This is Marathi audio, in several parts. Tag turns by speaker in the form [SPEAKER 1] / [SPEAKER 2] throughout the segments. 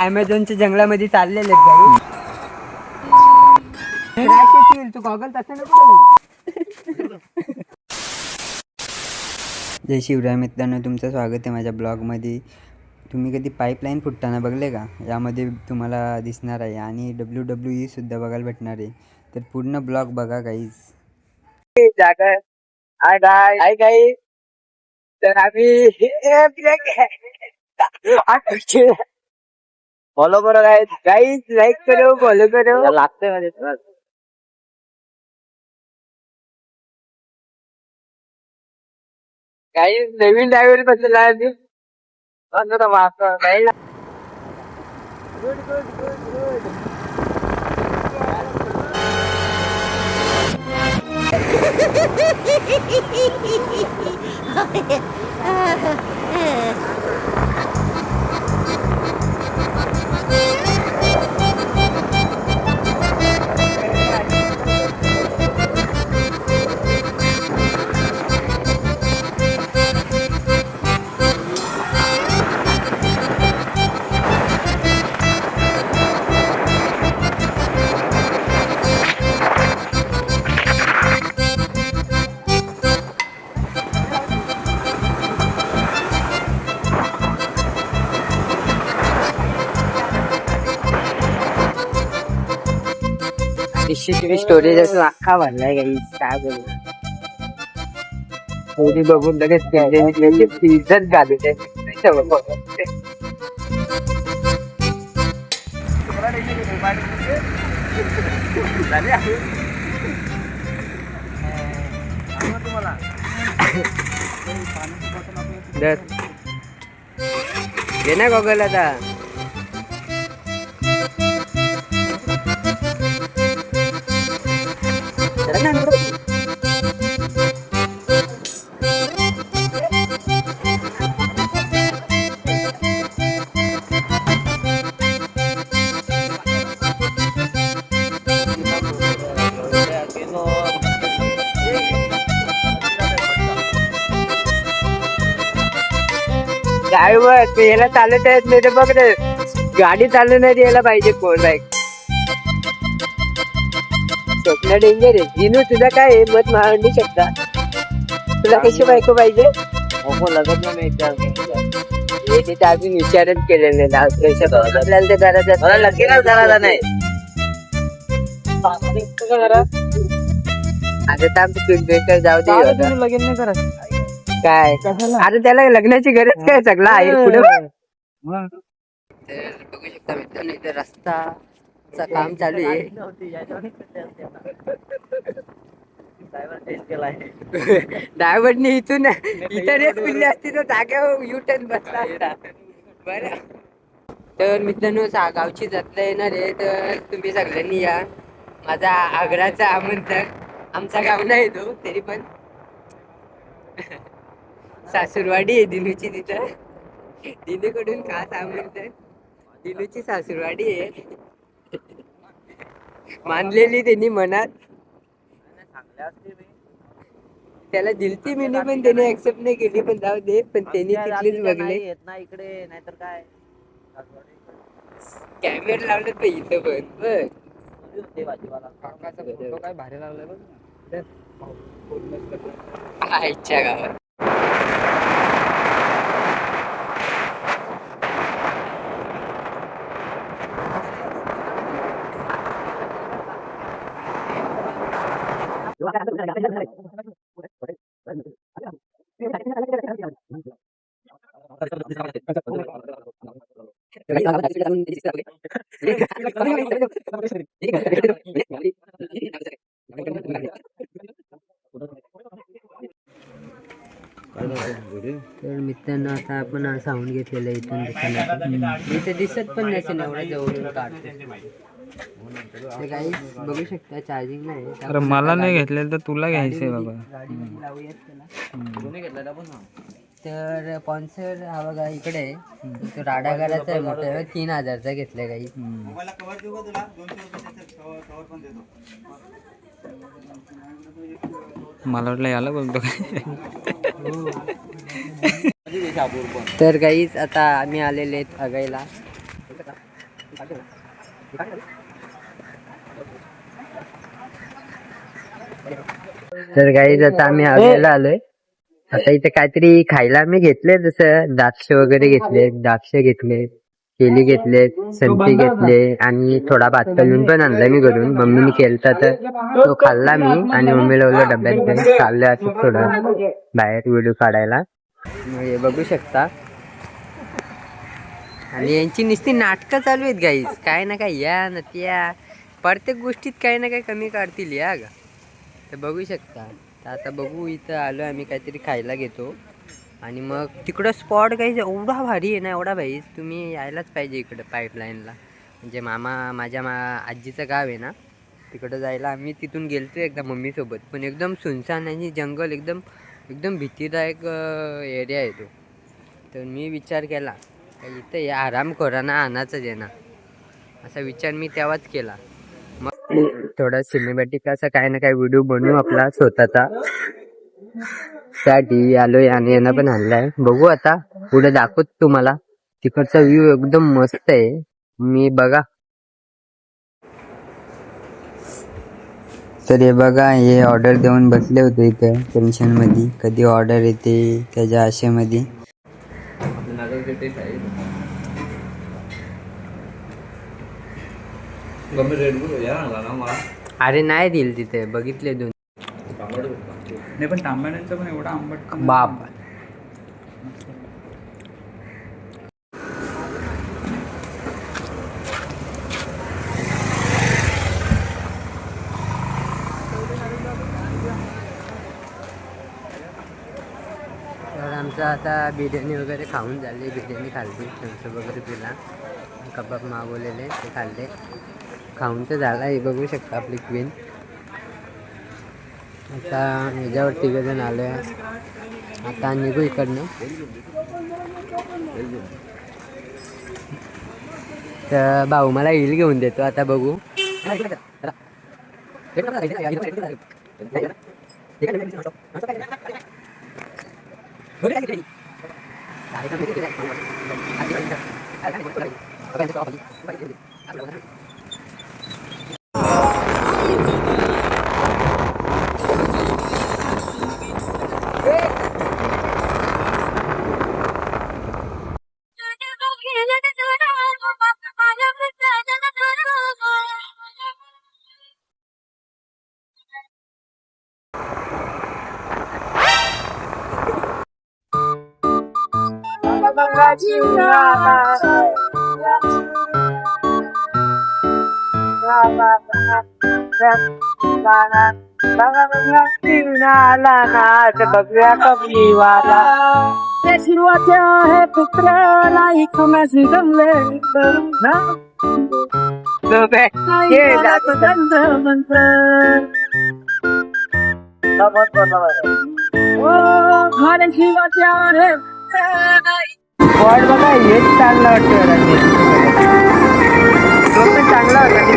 [SPEAKER 1] अमेझॉनच्या जंगलामध्ये चाललेले आहेत क्रॅश येतील. तू गॉगल तसं नको. जय शिवराय मित्रांनो, तुमचं स्वागत आहे माझ्या ब्लॉगमध्ये. तुम्ही कधी पाईपलाईन फुटताना बघले का? यामध्ये तुम्हाला दिसणार आहे आणि WWE सुद्धा बघायला भेटणार आहे. तर पूर्ण ब्लॉग बघा गाईज. जागा आहे काही तर आम्ही फॉलो करो गाईज, लाईक करो, फॉलो करो. लागतंय मध्ये काही नवीन ड्रायव्हर बसलेला आहे. Good good good good. Storage असं अख्खा भरलाय काही काय बोलू. स्टोरी बघून लगेच इज्जत घालू ते. घे ना गॉगल आता. ड्रायव्हर याला चालत येत नाही तर बघ रे, गाडी चालवण्यात यायला पाहिजे कोण. बाईक स्वप्न डेंजर आहे. जिनू तुझा काय आहे मत मांडू शकता? तुला कशी बायको पाहिजे? लगत अजून विचारच केलेले आपल्याला ते करायचं. लगेच करायला नाही आता आमचं जाऊ दे. लगेच नाही करत काय? आता त्याला लग्नाची गरज काय? सगळं आहे पुढे. तर बघू शकता मित्रांनो, इथे रस्ताचं काम चालू आहे. ड्रायव्हरने इथून रेस पिल्ली असती तर जाग्यावर युटर्न बसला असता. बरं, तर मित्रांनो गावची जत्रा येणार आहे, तर तुम्ही सगळ्यांनी या. माझा आग्राचा आमंत्रण. आमचा गाव नाही तो, तरी पण सासूरवाडी आहे दिनूची. तिथं दिनूकडून खास आमंत्रण. दिनूची सासूरवाडी आहे. मानलेली त्यांनी मनात. त्याला दिलती मी पण त्याने ऍक्सेप्ट नाही केली. पण जाऊ दे, पण त्यांनी तिथलीच बघले. इकडे नाहीतर काय कॅमेरा लावलं तर इथं पण बघ. काय भारी लावलं बघ आईच्या गावात. तर मित्रांनो आता आपण साऊंड घेतलेलं इथून दुकानात. इथे दिसत पण नसेल एवढ्या जवळून काढतो. काही बघू शकता चार्जिंग नाही.
[SPEAKER 2] मला नाही घेतलेलं तर तुला घ्यायचंय बाबा.
[SPEAKER 1] तर स्पॉन्सर हा बघा इकडे तो राडा करायचा आहे मोठा. 3000चा घेतलाय काही.
[SPEAKER 2] मला वाटलं याला बोलतो
[SPEAKER 1] तर काहीच आता आम्ही आलेले आहेत अगाईला. तर गाईज आता आम्ही हवेला आलोय. आता इथे काहीतरी खायला आम्ही घेतले, जसं द्राक्ष वगैरे घेतले, केली घेतले, संत्री घेतले आणि थोडा भात करून पण आणला मी घरून. मम्मीने केलता तर तो खाल्ला मी आणि मम्मीला बोललो डब्यात घेऊन चाललं असं थोडं बाहेर व्हिडिओ काढायला. मग हे बघू शकता. आणि यांची नुसती नाटकं चालू आहेत गाईज, काय ना काय या ना त्या, प्रत्येक गोष्टीत काही ना काही कमी काढतील या गा. तर बघू शकता. तर आता बघू, इथं आलो आम्ही, काहीतरी खायला घेतो आणि मग तिकडं स्पॉट काही एवढा भारी आहे ना, एवढा भाई, तुम्ही यायलाच पाहिजे इकडं पाईपलाईनला. म्हणजे माझ्या आजीचं गाव आहे ना, तिकडं जायला आम्ही तिथून गेलतो एकदा मम्मीसोबत. पण एकदम सुनसान आणि जंगल, एकदम एकदम भीतीदायक एरिया आहे तो. तर मी विचार केला इथं या आरामखोरांना आणायचंच आहे ना, असा विचार मी तेव्हाच केला. मग थोडा सिनेमॅटिक असा काय ना काय व्हिडिओ बनवू आपला स्वतःचा, त्यासाठी आलोय आणि यांना पण आणलाय. बघू आता पुढे दाखवत तुम्हाला. तिकडचा व्ह्यू एकदम मस्त आहे, मी बघा. तर हे बघा, हे ऑर्डर देऊन बसले होते इथं टेन्शन मध्ये, कधी ऑर्डर येते त्याच्या आशेमध्ये. अरे नाही दिल तिथे, बघितले दोन.
[SPEAKER 2] नाही पण तांबड्यांचं पण एवढा आंबट
[SPEAKER 1] बाप. तर आमचं आता बिर्याणी वगैरे खाऊन झाली, बिर्याणी खाल्ली, थम्सअप वगैरे पिला, कबाब मागवलेले ते खाल्ले, खाऊन तर झाला. हे बघू शकता आपली क्वीन. आता ह्याच्यावर तिघजण आलो आहे. आता निघू इकडनं. तर भाऊ मला हिल घेऊन देतो, आता बघू. बघूया कमी वाला आहे पुत्र नाही कुणाची जमले ना बघा, हेच चांगला वाटतं. तो पण चांगला होता, मी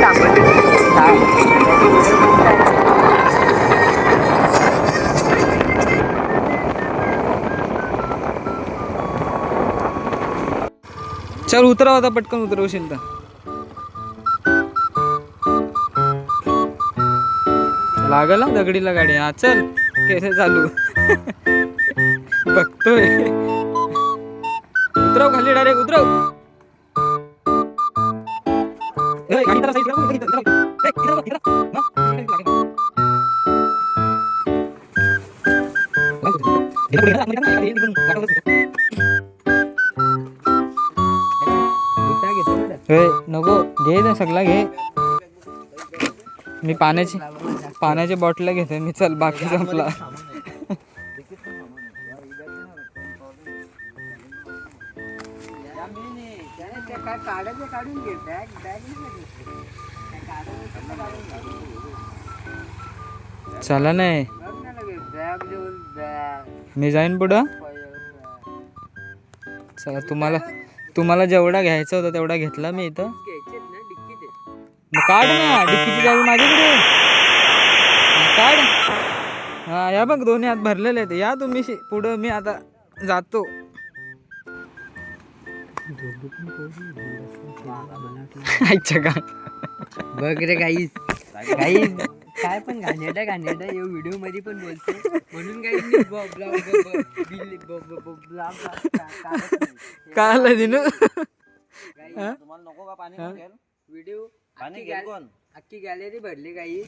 [SPEAKER 2] चल उतराव आता, पटकन उतरवशील तर. लागल ना दगडीला गाडी. हा चल, केसे चालू. बघतोय. उतरव खाली, डायरेक्ट उतरव. नको घे ना, सगळा घे. मी पाण्याची बॉटल घेते मी. चल, बाकी संपला. चला नाही, मी जाईन पुढं. चला, तुम्हाला जेवढा घ्यायचा होता तेवढा घेतला मी इथं. मग काढ ना, डिक्कीची चावी माझ्याकडे काढ. हा, या बघ, दोन्ही हात भरलेले आहेत. या तुम्ही पुढं, मी आता जातो. अच्छा का
[SPEAKER 1] बघ रे गाईस गाईस काय पण घाणेरडा या व्हिडिओ मध्ये पण बोलतो म्हणून काही
[SPEAKER 2] काय आलं दिनू
[SPEAKER 3] तुम्हाला नको का पाणी कोण घेईल?
[SPEAKER 1] व्हिडिओ
[SPEAKER 3] पाणी घेईल कोण?
[SPEAKER 1] अख्खी गॅलरी भरली काही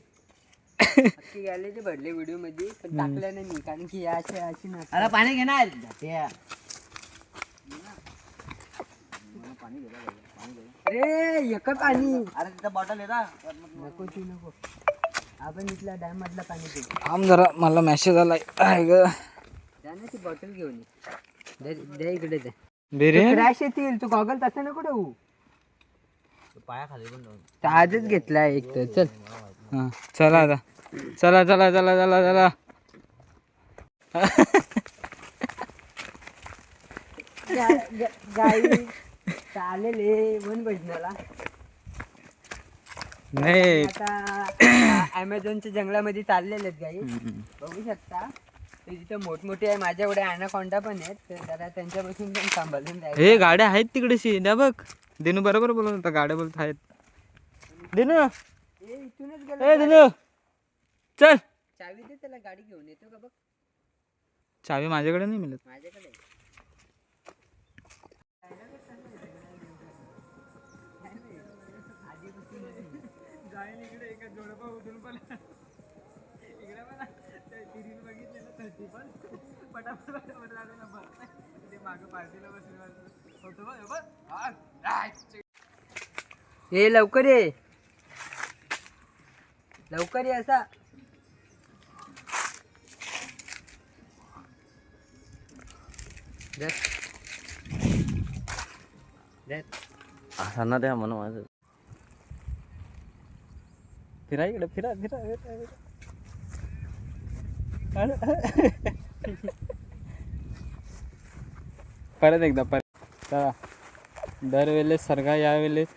[SPEAKER 1] अख्खी गॅलरी भरली व्हिडिओ मध्ये पण टाकल्या नाही मी कारण की अशी ना
[SPEAKER 3] अरे पाणी घेणार
[SPEAKER 1] अरे एक पाणी
[SPEAKER 3] अरे तिथं बॉटल येतात
[SPEAKER 1] नको तू नको आपण इथल्या डॅम मधलं पाणी पिऊ
[SPEAKER 2] थांब जरा मला मेसेज आलाय आहे ग
[SPEAKER 1] त्याने ती बॉटल घेऊन ये दे इकडे दे
[SPEAKER 2] बिर्याणी
[SPEAKER 1] क्रॅश येतील तू गॉगल तसं नको ठेवू
[SPEAKER 3] पाया खाली पण जाऊन.
[SPEAKER 1] तर आजच घेतलाय एक तर चल
[SPEAKER 2] हा चला आता चला चला चला चला चला
[SPEAKER 1] गाई चालेल हे वन भजनाला
[SPEAKER 2] नाही
[SPEAKER 1] आता अमेझॉनच्या जंगलामध्ये चाललेले आहेत गाई बघू शकता ते जिथं मोठमोठे आहे माझ्या एवढे अनाकोंडा पण आहेत तर जरा त्यांच्यापासून पण सांभाळून जायचं
[SPEAKER 2] हे गाड्या आहेत तिकडेशी द्या बघ दिनू बरोबर बोलत होता गाड्या बोलत आहेत दिनू
[SPEAKER 1] हे इथूनच गेलं
[SPEAKER 2] ए दिनू चल
[SPEAKER 1] चावी दे त्याला गाडी घेऊन येतो का बघ
[SPEAKER 2] चावी माझ्याकडे नाही मिळत
[SPEAKER 1] माझ्याकडे आहे. ए लवकर ये लवकर ये असा
[SPEAKER 3] असा ना द्या म्हणून माझं
[SPEAKER 2] फिरा इकडे फिरा फिरा परत एकदा परत चला दरवेळेस सारखा यावेळेस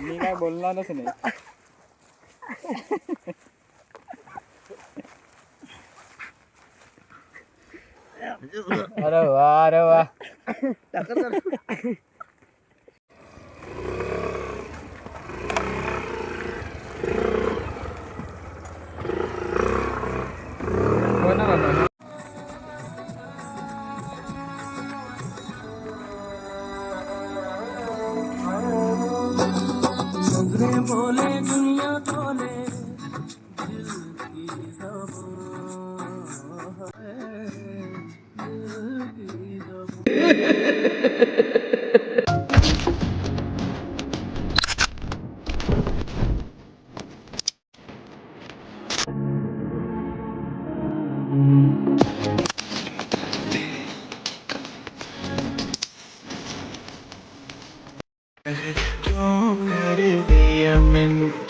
[SPEAKER 2] मी काय बोलणारच नाही अरे वा
[SPEAKER 4] बोले दुनिया खोले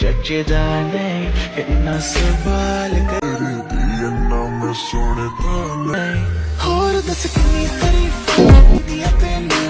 [SPEAKER 4] जचदाने इतना सवाल कर दिया ना मैं सोने ताने और दस की तारीफ दिया तेने